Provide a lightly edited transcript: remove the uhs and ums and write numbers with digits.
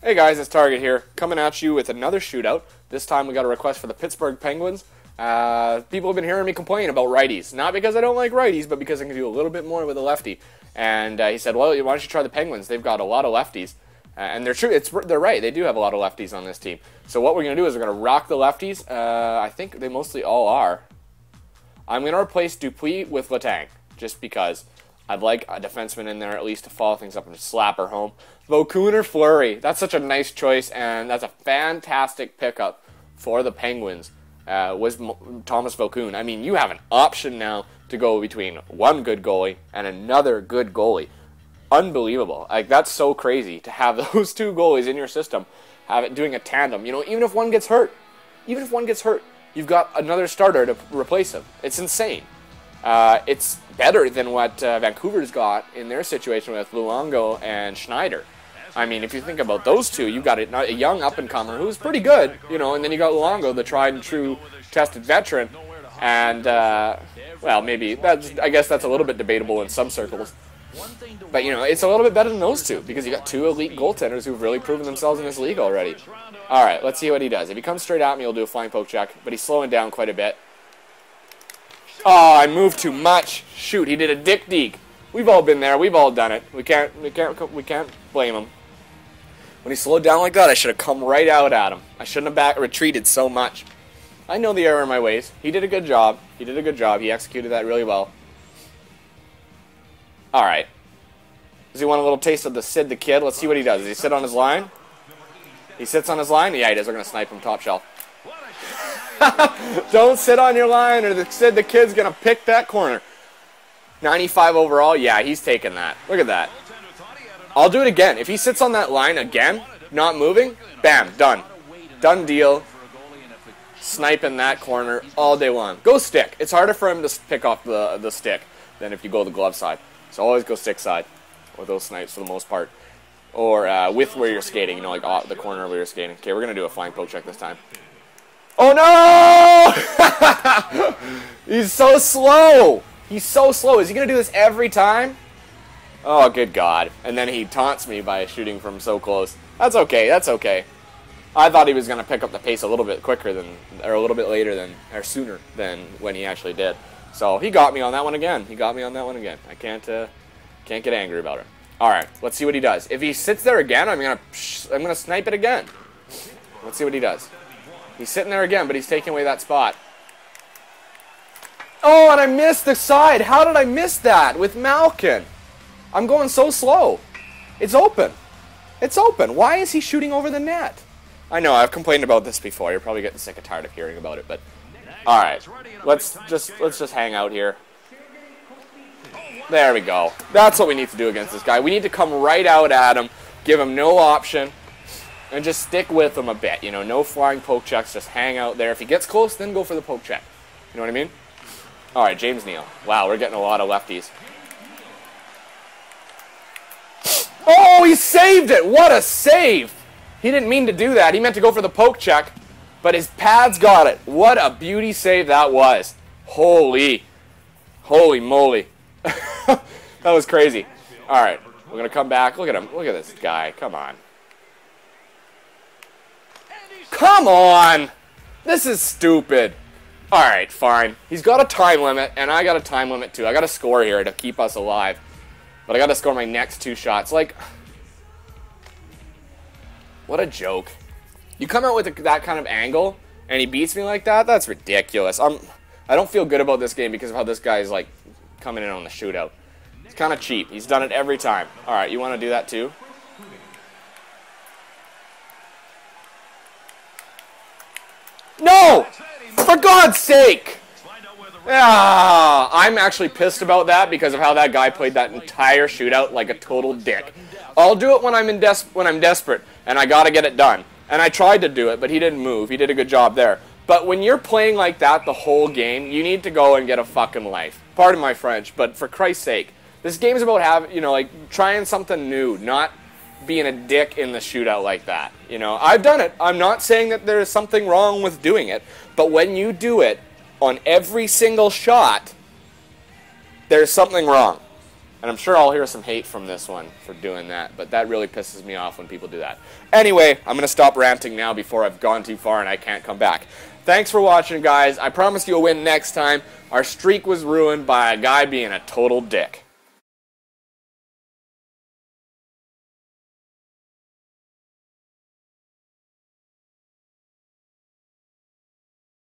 Hey guys, it's Target here, coming at you with another shootout. This time we got a request for the Pittsburgh Penguins. People have been hearing me complain about righties. Not because I don't like righties, but because I can do a little bit more with a lefty. And he said, well, why don't you try the Penguins? They've got a lot of lefties. And they're true. They're right. They do have a lot of lefties on this team. So what we're going to do is we're going to rock the lefties. I think they mostly all are. I'm going to replace Dupuis with Letang, just because I'd like a defenseman in there at least to follow things up and just slap her home. Vokoun or Fleury. That's such a nice choice, and that's a fantastic pickup for the Penguins. Was Thomas Vokoun. I mean, you have an option now to go between one good goalie and another good goalie. Unbelievable. Like, that's so crazy to have those two goalies in your system, have it doing a tandem. You know, even if one gets hurt, you've got another starter to replace him. It's insane. It's better than what Vancouver's got in their situation with Luongo and Schneider. I mean, if you think about those two, you've got a young up-and-comer who's pretty good, you know, and then you got Luongo, the tried-and-true tested veteran, and, well, maybe, I guess that's a little bit debatable in some circles. But, you know, it's a little bit better than those two, because you got two elite goaltenders who've really proven themselves in this league already. Alright, let's see what he does. If he comes straight at me, he'll do a flying poke check, but he's slowing down quite a bit. Oh, I moved too much. Shoot, he did a dick deek. We've all been there. We've all done it. We can't blame him. When he slowed down like that, I should have come right out at him. I shouldn't have retreated so much. I know the error in my ways. He did a good job. He executed that really well. All right. Does he want a little taste of the Sid the Kid? Let's see what he does. Does he sit on his line? He sits on his line? Yeah, he does. We're going to snipe him top shelf. Don't sit on your line or Sid the Kid's going to pick that corner. 95 overall? Yeah, he's taking that. Look at that. I'll do it again. If he sits on that line again, not moving, bam, done. Done deal. Sniping that corner all day long. Go stick. It's harder for him to pick off the stick than if you go the glove side. So always go stick side with those snipes for the most part. Or with where you're skating, you know, like off the corner where you're skating. Okay, we're going to do a flying poke check this time. Oh no! He's so slow! He's so slow. Is he going to do this every time? Oh, good God. And then he taunts me by shooting from so close. That's okay. That's okay. I thought he was going to pick up the pace a little bit quicker than, or a little bit later than, or sooner than when he actually did. So he got me on that one again. I can't get angry about it. All right, let's see what he does. If he sits there again, I'm gonna snipe it again. Let's see what he does. He's sitting there again, but he's taking away that spot. Oh, and I missed the side. How did I miss that with Malkin? I'm going so slow. It's open. It's open. Why is he shooting over the net? I know, I've complained about this before. You're probably getting sick and tired of hearing about it, but all right. Let's just hang out here. There we go. That's what we need to do against this guy. We need to come right out at him, give him no option, and just stick with him a bit. You know, no flying poke checks. Just hang out there. If he gets close, then go for the poke check. You know what I mean? All right, James Neal. Wow, we're getting a lot of lefties. Oh, he saved it! What a save! He didn't mean to do that. He meant to go for the poke check, but his pads got it. What a beauty save that was. Holy moly. That was crazy. All right, we're going to come back. Look at him. Look at this guy. Come on. Come on! This is stupid. All right, fine. He's got a time limit, and I got a time limit too. I got to score here to keep us alive. But I got to score my next two shots. Like, what a joke. You come out with that kind of angle, and he beats me like that? That's ridiculous. I don't feel good about this game because of how this guy is, like, coming in on the shootout. It's kind of cheap. He's done it every time. All right, you want to do that too? No! For God's sake! Ah, I'm actually pissed about that because of how that guy played that entire shootout like a total dick. I'll do it when I'm desperate, and I gotta get it done. And I tried to do it, but he didn't move. He did a good job there. But when you're playing like that the whole game, you need to go and get a fucking life. Pardon my French, but for Christ's sake, this game's about having, you know, like trying something new, not being a dick in the shootout like that. You know, I've done it. I'm not saying that there's something wrong with doing it, but when you do it on every single shot, there's something wrong. And I'm sure I'll hear some hate from this one for doing that, but that really pisses me off when people do that. Anyway, I'm going to stop ranting now before I've gone too far and I can't come back. Thanks for watching, guys. I promise you'll win next time. Our streak was ruined by a guy being a total dick.